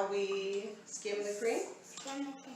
Shall we skim the cream? Skim the cream.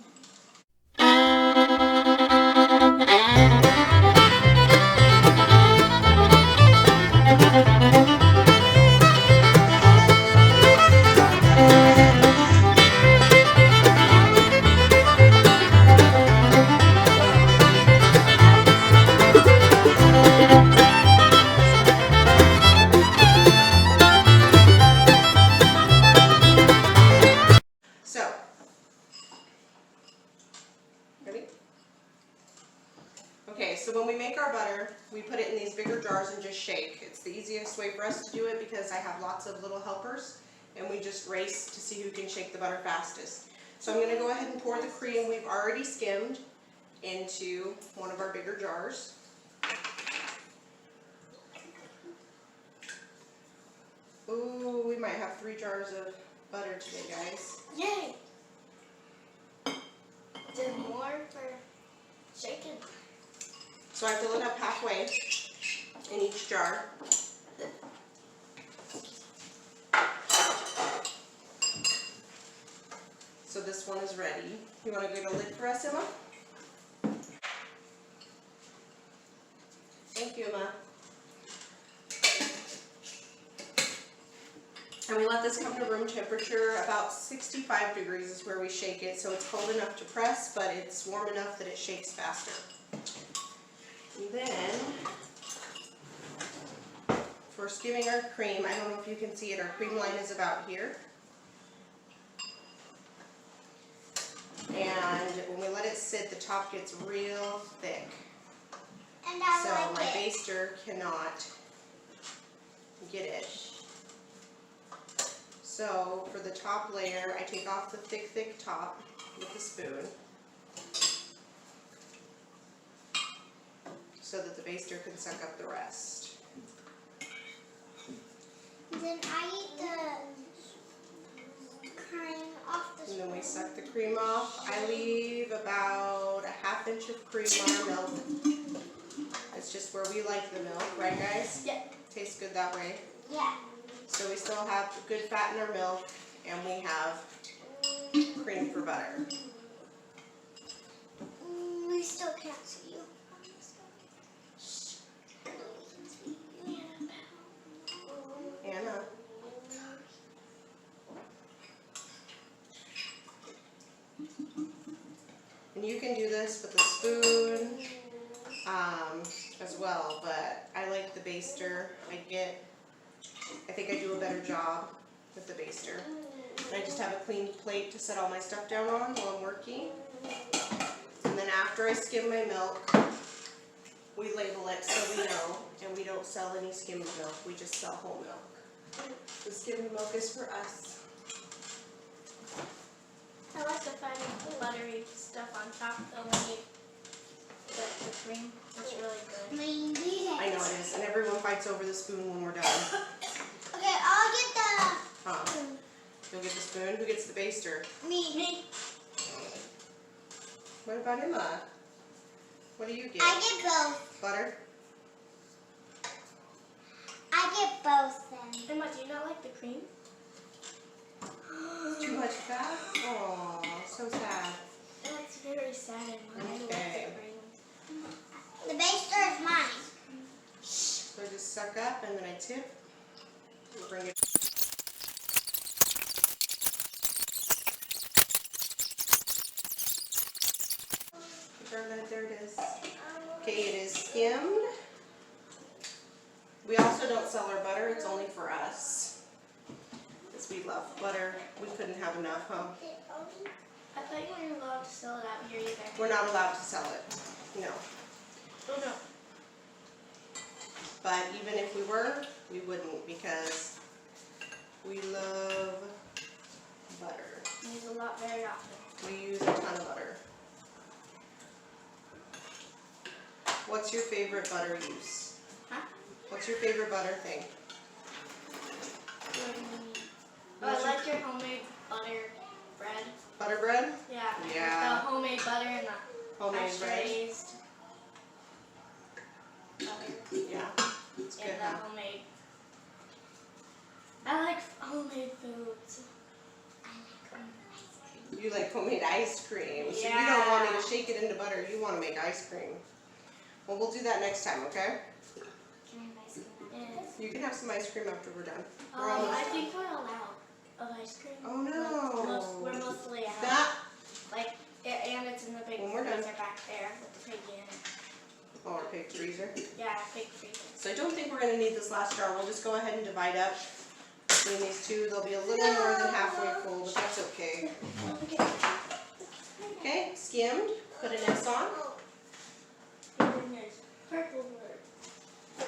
Okay, so when we make our butter, we put it in these bigger jars and just shake. It's the easiest way for us to do it because I have lots of little helpers and we just race to see who can shake the butter fastest. So I'm going to go ahead and pour the cream we've already skimmed into one of our bigger jars. Ooh, we might have 3 jars of butter today, guys. Yay! There's more for shaking. So I fill it up halfway in each jar. So this one is ready. You want to get a lid for us, Emma? Thank you, Emma. And we let this come to room temperature. About 65 degrees is where we shake it, so it's cold enough to press, but it's warm enough that it shakes faster. And then, for skimming our cream, I don't know if you can see it, our cream line is about here. And when we let it sit, the top gets real thick. And so my baster cannot get it. So for the top layer, I take off the thick top with a spoon so that the baster can suck up the rest. And then I eat the cream off the spoon. And then we suck the cream off. I leave about a ½ inch of cream on our milk. It's just where we like the milk, right guys? Yeah. Tastes good that way. Yeah. So we still have good fat in our milk, and we have cream for butter. We still can't see you. Anna. And you can do this with a spoon as well, but I like the baster. I think I do a better job with the baster. And I just have a clean plate to set all my stuff down on while I'm working. And then after I skim my milk, we label it so we know, and we don't sell any skimmed milk, we just sell whole milk. The skimmed milk is for us. I like the funny buttery stuff on top though when you put the cream. It's really good. I know it is, and everyone fights over the spoon when we're done. Okay, I'll get the... Huh? You'll get the spoon? Who gets the baster? Me. What about Emma? What do you get? I get both. Butter? I get both then. Emma, do you not like the cream? Too much fat? Oh, so sad. That's very sad in mine. Okay. I like the cream. The baster is mine. So just suck up and then I tip. Bring it. There it is. Okay, it is skimmed. We also don't sell our butter, it's only for us. Because we love butter. We couldn't have enough, huh? I thought you weren't allowed to sell it out here either. We're not allowed to sell it. No. Oh no. But even if we were, we wouldn't because we love butter. We use a lot very often. We use a ton of butter. What's your favorite butter use? Huh? What's your favorite butter thing? Oh, I like your homemade butter bread. Butter bread? Yeah. Yeah. The homemade butter and the Homemade bread? raised butter. Yeah. It's good, And the huh? homemade. I like homemade foods. I like You like homemade ice cream. So you Yeah. don't want me to shake it into butter. You want to make ice cream. Well, we'll do that next time, okay? Can I have ice cream? Yes. You can have some ice cream after we're done. We're I almost. think we're allowed of ice cream. Oh no. We're mostly out. That. Like, and it's in the big When we're done. freezer back there with the piggy in it. Oh, our pig freezer. Yeah, big freezer. So I don't think we're going to need this last jar. We'll just go ahead and divide up between these two. They'll be a little more than halfway full, but that's okay. Okay, skimmed. Put an S on. Purple bird.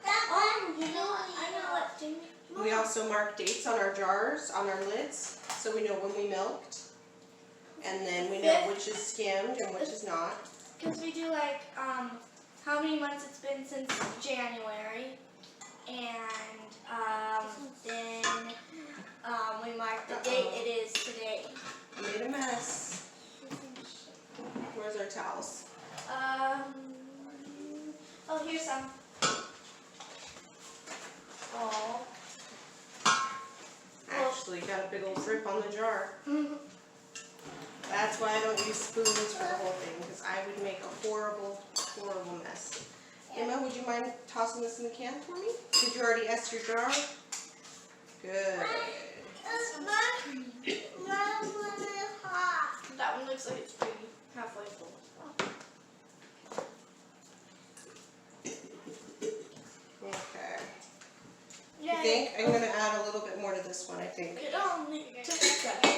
Oh, you know what? I know what thing. We also mark dates on our jars, on our lids, so we know when we milked. And then we know which is skimmed and which is not. Because we do like, how many months it's been since January. And, then, we mark the date it is today. I made a mess. Where's our towels? Oh, here's some. Oh. Actually, got a big old rip on the jar. That's why I don't use spoons for the whole thing, because I would make a horrible, horrible mess. Emma, would you mind tossing this in the can for me? Did you already S your jar? Good. That one looks like it's pretty halfway full. Okay. Yeah. I think I'm going to add a little bit more to this one, I think. It only took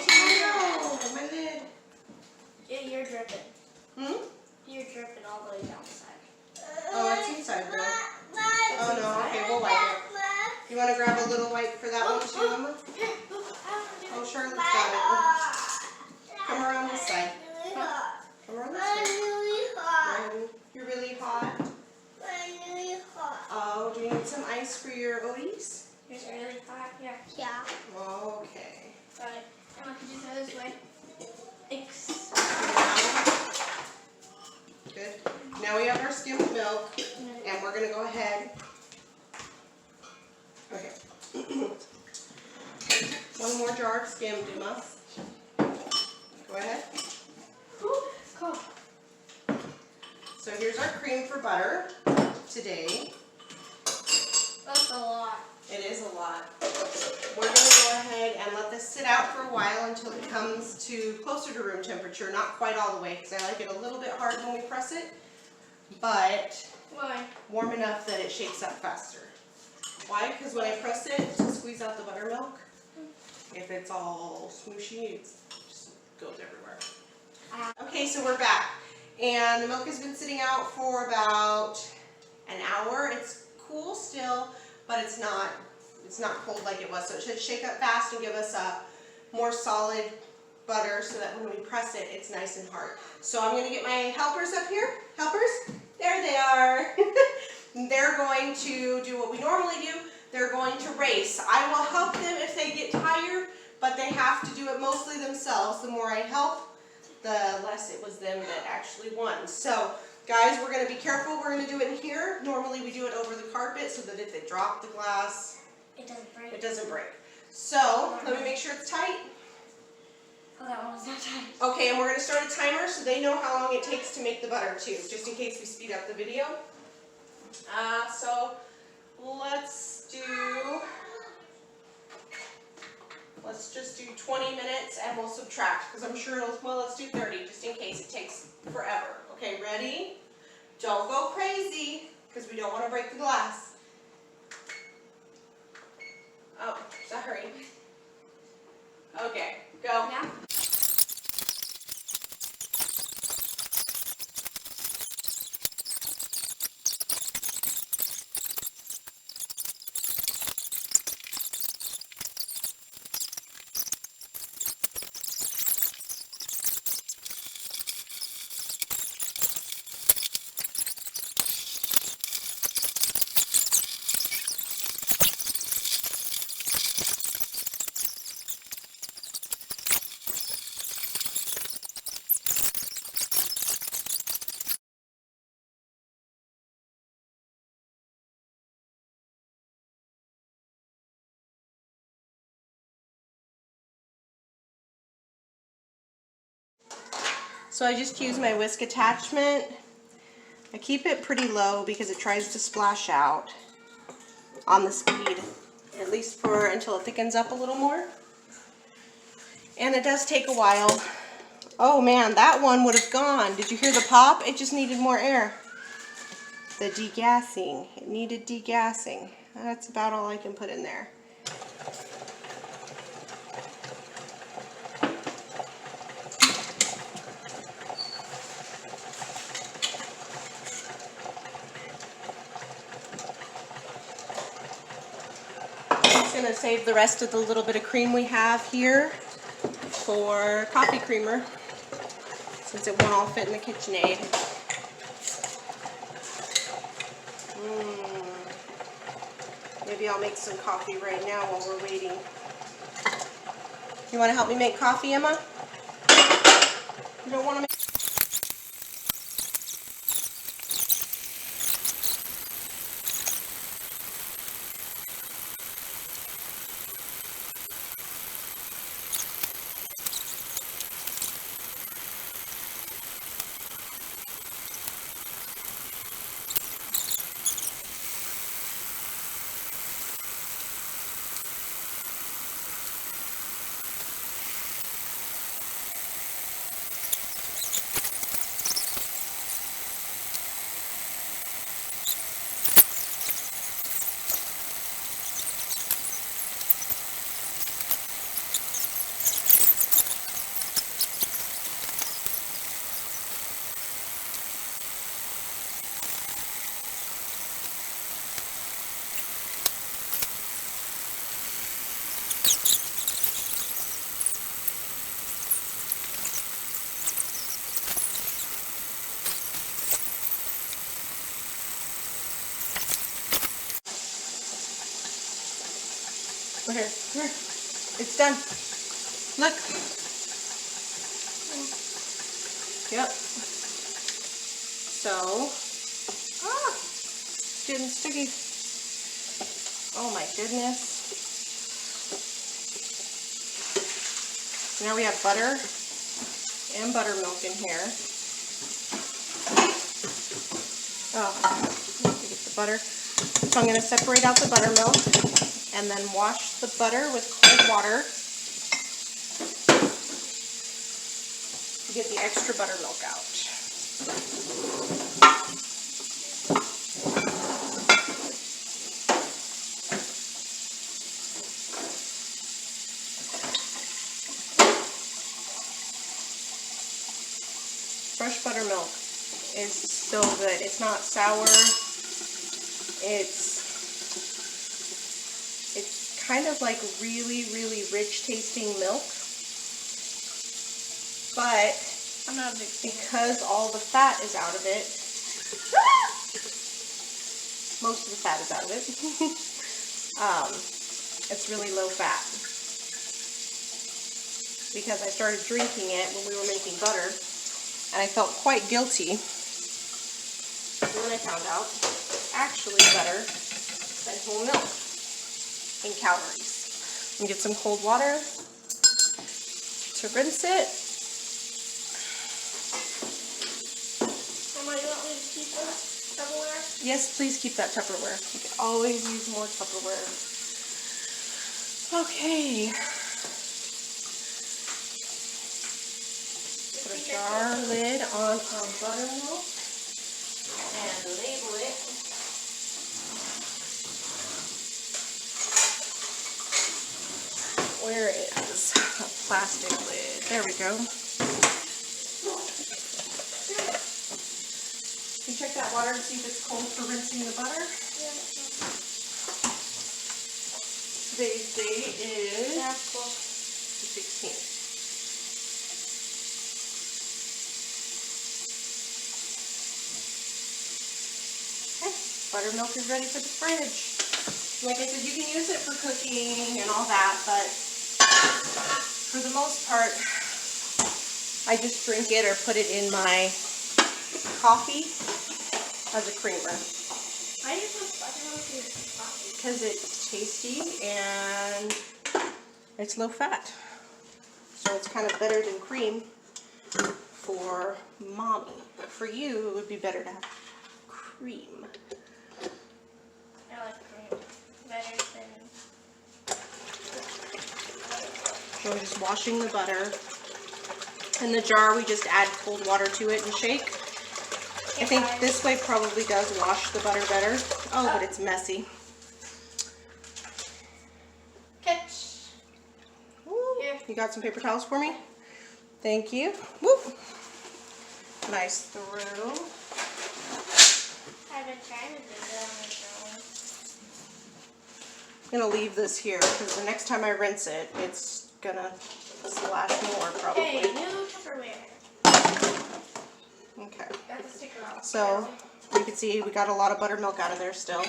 Oh no, my lid. Yeah, you're dripping. Hmm? You're dripping all the way down the side. Oh, it's inside though. Oh no, okay, we'll wipe it. You want to grab a little wipe for that one too, Emma? Here, I Oh, Charlotte's got it. Come around this side. Come around this side. You're really hot. Oh, do you need some ice for your Oaties? It's really hot. Yeah. Yeah. Okay. Got it. Emma, could you throw this way? Thanks. Good. Now we have our skimmed milk, and we're going to go ahead. Okay. One more jar of skimmed, Emma. Go ahead. Ooh, cool. So here's our cream for butter today. That's a lot. It is a lot. We're going to go ahead and let this sit out for a while until it comes to closer to room temperature. Not quite all the way, because I like it a little bit hard when we press it, but Why? warm enough that it shakes up faster. Why? Because when I press it to squeeze out the buttermilk, if it's all smooshy, it just goes everywhere. Okay, so we're back. And the milk has been sitting out for about an hour. It's cool still, but it's not cold like it was. So it should shake up fast and give us a more solid butter so that when we press it, it's nice and hard. So I'm going to get my helpers up here. Helpers? There they are. They're going to do what we normally do. They're going to race. I will help them if they get tired, but they have to do it mostly themselves. The more I help, the less it was them that actually won. So, guys, we're going to be careful. We're going to do it in here. Normally we do it over the carpet so that if they drop the glass, It doesn't break. it doesn't break. So, let me make sure it's tight. Oh, that one was not tight. Okay, and we're going to start a timer so they know how long it takes to make the butter too, just in case we speed up the video. So let's just do 20 minutes and we'll subtract, because I'm sure well, let's do 30 just in case it takes forever. Okay, ready? Don't go crazy, because we don't want to break the glass. Oh, sorry. Okay, go. Now? So I just use my whisk attachment. I keep it pretty low because it tries to splash out on the speed, at least for until it thickens up a little more. And it does take a while. Oh man, that one would have gone. Did you hear the pop? It just needed more air. The degassing. It needed degassing. That's about all I can put in there. Going to save the rest of the little bit of cream we have here for coffee creamer, since it won't all fit in the KitchenAid. Maybe I'll make some coffee right now while we're waiting. You want to help me make coffee, Emma? You don't want to make... Here, here. It's done. Look. Yep. So, it's getting sticky. Oh my goodness. Now we have butter and buttermilk in here. Oh, I have to get the butter. So I'm going to separate out the buttermilk and then wash the butter with cold water to get the extra buttermilk out. Fresh buttermilk is so good. It's not sour. It's kind of like really, really rich tasting milk. But I'm not a big fan. because all the fat is out of it, most of the fat is out of it, it's really low fat. Because I started drinking it when we were making butter, and I felt quite guilty. And then I found out it's actually better than whole milk in calories. And get some cold water to rinse it. Mama, you want me to keep this Tupperware? Yes, please keep that Tupperware. You can always use more Tupperware. Okay. Put a jar lid on our buttermilk and label it. Where is a plastic lid? There we go. Can you check that water to see if it's cold for rinsing the butter? Yeah. Today's date is That's cool. the 16th. Okay, buttermilk is ready for the fridge. Like I said, you can use it for cooking and all that, but for the most part, I just drink it or put it in my coffee as a creamer. I just want buttermilk in coffee. Because it's tasty and it's low fat. So it's kind of better than cream for mommy. For you, it would be better to have cream. I like cream better than. So we're just washing the butter. In the jar, we just add cold water to it and shake. I think this way probably does wash the butter better. Oh, but it's messy. Catch. Woo. Here. You got some paper towels for me? Thank you. Whoop. Nice through. I've been trying to do that on my own. I'm gonna leave this here because the next time I rinse it, it's gonna splash more probably. Okay, new Tupperware. Okay. Got the sticker off. So you can see we got a lot of buttermilk out of there still.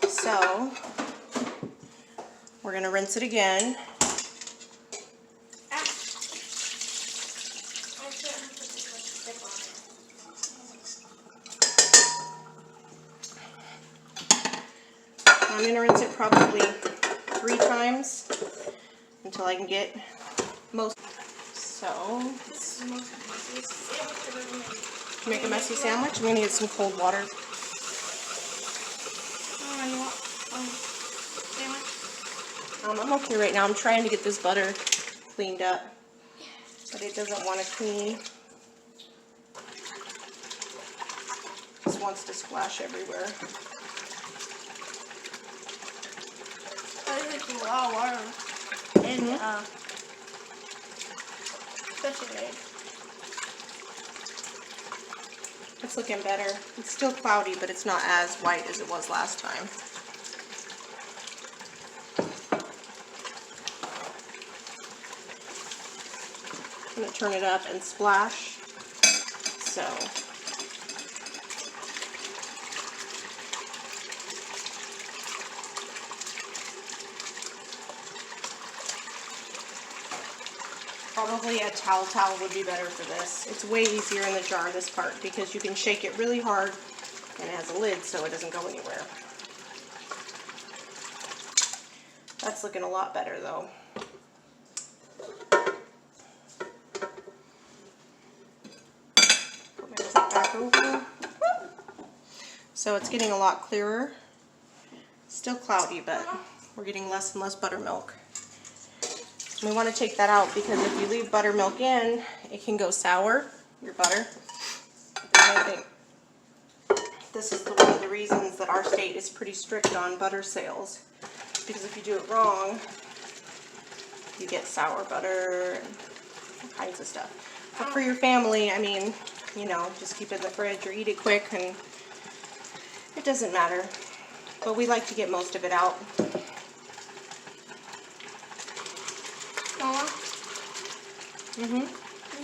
So we're gonna rinse it again. Ah. I shouldn't put this much stick on it. I'm gonna rinse it probably 3 times until I can get most. So This is the most messiest sandwich I've ever made. make a messy sandwich. I'm gonna get some cold water. Oh, you want sandwich? I'm okay right now. I'm trying to get this butter cleaned up, but it doesn't want to clean. Just wants to splash everywhere. I think it's a lot of water. And, especially eggs. It's looking better. It's still cloudy, but it's not as white as it was last time. I'm going to turn it up and splash. So probably a towel would be better for this. It's way easier in the jar, this part, because you can shake it really hard and it has a lid so it doesn't go anywhere. That's looking a lot better though. Put my plate back over. So it's getting a lot clearer. Still cloudy, but we're getting less and less buttermilk. We want to take that out because if you leave buttermilk in, it can go sour, your butter. And I think this is one of the reasons that our state is pretty strict on butter sales. Because if you do it wrong, you get sour butter and all kinds of stuff. But for your family, I mean, you know, just keep it in the fridge or eat it quick and it doesn't matter. But we like to get most of it out. Mama? Mm-hmm.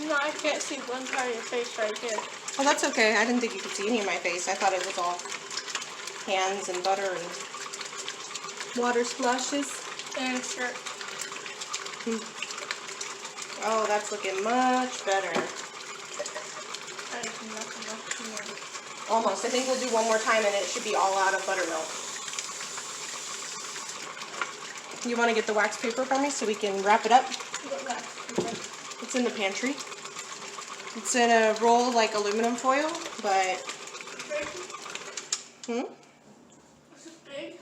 No, I can't see one part of your face right here. Oh, that's okay. I didn't think you could see any of my face. I thought it was all hands and butter and water splashes. And shirt. Oh, that's looking much better. There's nothing left here. Almost. I think we'll do one more time and it should be all out of buttermilk. You want to get the wax paper for me so we can wrap it up? It's in the pantry. It's in a roll like aluminum foil, but... Is it big?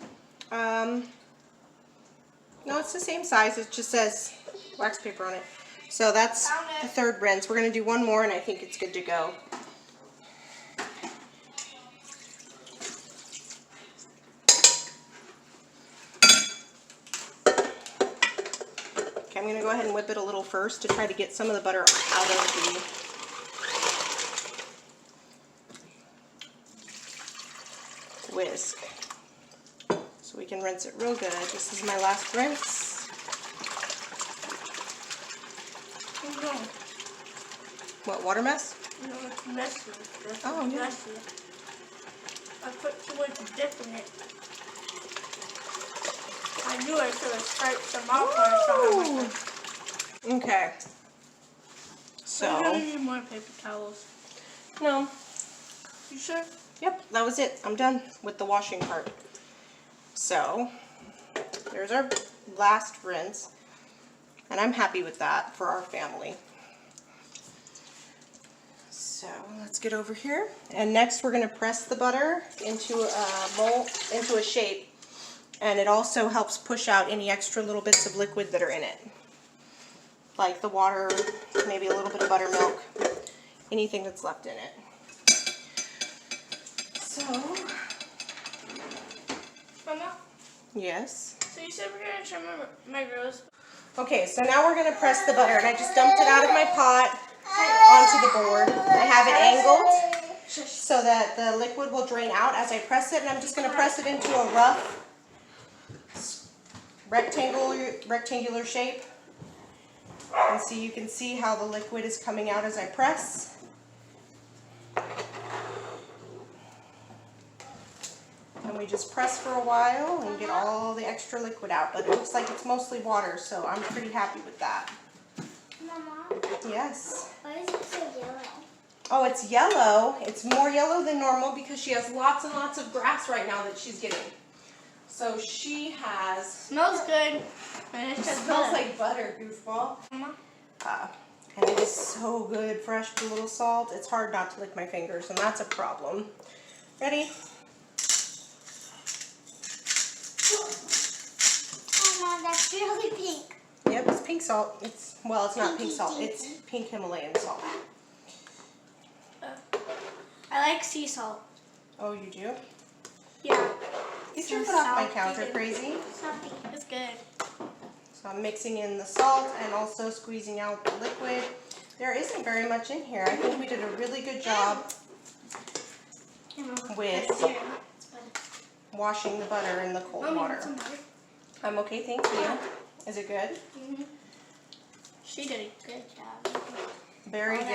No, it's the same size. It just says wax paper on it. So that's the third rinse. We're going to do one more and I think it's good to go. Okay, I'm going to go ahead and whip it a little first to try to get some of the butter out of the whisk. So we can rinse it real good. This is my last rinse. What, water mess? No, it's messy. Oh, yeah. Messy. I put too much dip in it. I knew I should have scraped some off when I saw how much. Okay. I So, really need more paper towels. no. You sure? Yep, that was it. I'm done with the washing part. So, there's our last rinse. And I'm happy with that for our family. So let's get over here. And next we're going to press the butter into a mold, into a shape. And it also helps push out any extra little bits of liquid that are in it. Like the water, maybe a little bit of buttermilk, anything that's left in it. So, Mama, yes. so you said we're going to trim my rose. Okay, so now we're going to press the butter, and I just dumped it out of my pot onto the board. I have it angled so that the liquid will drain out as I press it, and I'm just going to press it into a rough rectangular shape. And so you can see how the liquid is coming out as I press. And we just press for a while and get all the extra liquid out, but it looks like it's mostly water, so I'm pretty happy with that. Mama, Yes. why is it so yellow? Oh, it's yellow. It's more yellow than normal because she has lots and lots of grass right now that she's getting. So she has... Smells good. And It smells like butter, goofball. Mama. And it is so good, fresh with a little salt. It's hard not to lick my fingers, and that's a problem. Ready? Mama, that's really pink. Yep, it's pink salt. It's not pink salt. It's pink Himalayan salt. I like sea salt. Oh, you do? Yeah. Get your foot off my counter, crazy. Salty. It's good. So I'm mixing in the salt and also squeezing out the liquid. There isn't very much in here. I think we did a really good job with washing the butter in the cold water. I'm okay, thank you. Is it good? Mm-hmm. She did a good job. Very good.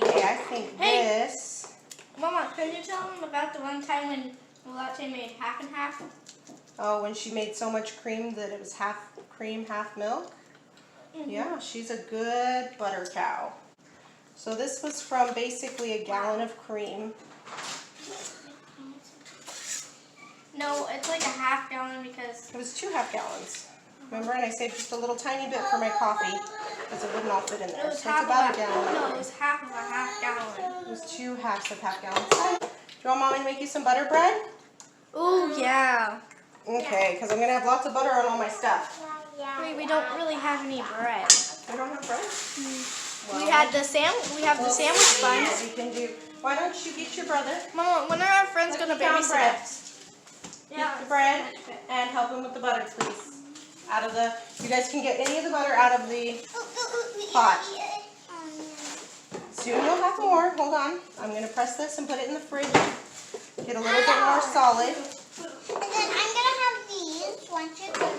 Okay, I think this... Mama, can you tell them about the one time when the latte made half and half? Oh, when she made so much cream that it was half cream, half milk? Mm-hmm. Yeah, she's a good butter cow. So this was from basically a gallon of cream. No, it's like a half gallon because... It was 2 half gallons. Remember, and I saved just a little tiny bit for my coffee because it wouldn't all fit in It there. was So half it's about of a gallon. No, it was half of a half gallon. It was 2 halves of half gallons. Do you want Mommy to make you some butter bread? Oh, yeah. Okay, because I'm going to have lots of butter on all my stuff. Wait, we don't really have any bread. I don't have bread? We have the sandwich buns. What you can do. Why don't you get your brother? Mama, when are our friends going to babysit bread. us? Get the bread and help him with the butter, please. Out of the, you guys can get any of the butter out of the pot. Soon we'll have more. Hold on. I'm going to press this and put it in the fridge. Get a little bit more solid. And then I'm going to have these. Want you to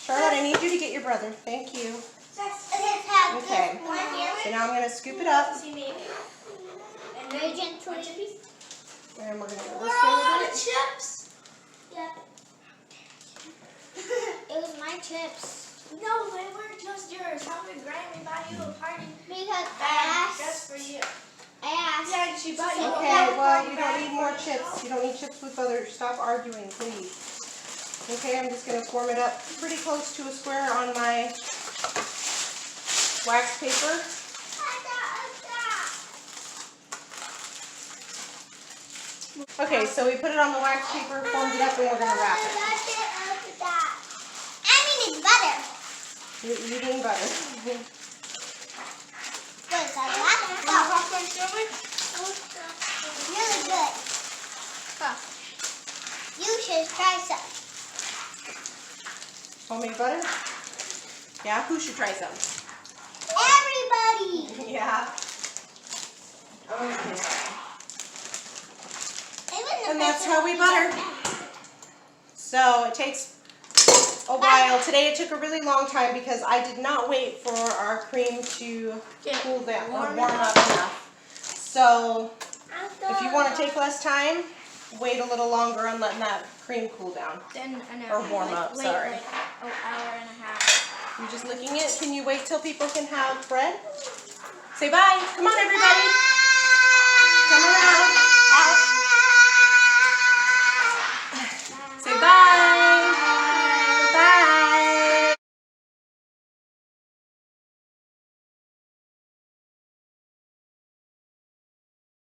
Charlotte, I need you to get your brother. Thank you. Okay. So now I'm going to scoop it up. Very gently. And we're going to go We're this all way out with of it. chips. Yep. It was my chips. No, they weren't just yours. How did Grammy buy you a party Because bag just for you? I asked. Yeah, she bought you a Okay, whole well, party you don't bag need more for chips. You don't need chips with butter. Stop arguing, please. Okay, I'm just going to form it up pretty close to a square on my wax paper. Okay, so we put it on the wax paper, formed it up, and we're going to wrap it. I'm eating butter. You're eating butter. Good, I love it. popcorn sandwich? Really good. You should try some. Homemade butter? Yeah, who should try some? Everybody. Yeah. Okay. And And that's how we butter. So it takes a while. Today it took a really long time because I did not wait for our cream to cool down or warm up enough. So if you want to take less time, wait a little longer on letting that cream cool down. Then Or warm up, wait sorry. like an hour and a half. You're just licking it. Can you wait till people can have bread? Say bye. Come on, everybody.